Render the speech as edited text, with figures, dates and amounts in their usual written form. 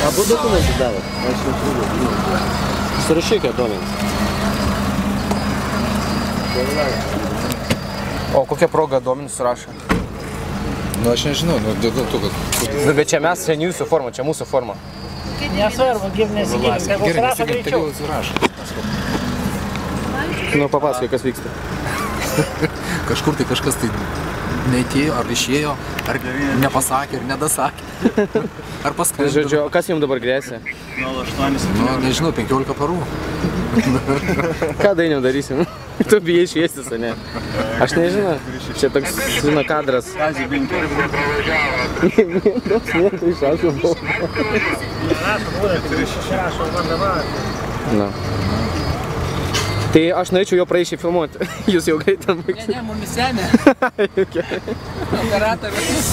Abu dokumentus davot. Aš jau turiu. Surašykė duomenys. O kokia proga duomenys surašo? Nu, aš nežinau, nu, dėl to, kad... Nu, bet čia mes, čia jūsų forma, čia mūsų forma. Nesvarbu, nesigilinti, tegul surašo greičiau. Nu, papasakai, kas vyksta. Kažkur tai kažkas tai neatėjo, ar išėjo, ar nepasakė, ar nedasakė. Ar paskambino. Žodžiu, kas jums dabar grėsia? Nu, nežinau, 15 parų. Ką dainiau darysim? Tu bijai šviestis, ne? Aš nežinau. Čia toks, žinau, kadras. Toks niekai išrašo buvo. Na. Tai aš norėčiau jo praeičiai filmuoti. Jūs jau greitai baigsit. Ne, mumis senė. Operatorius.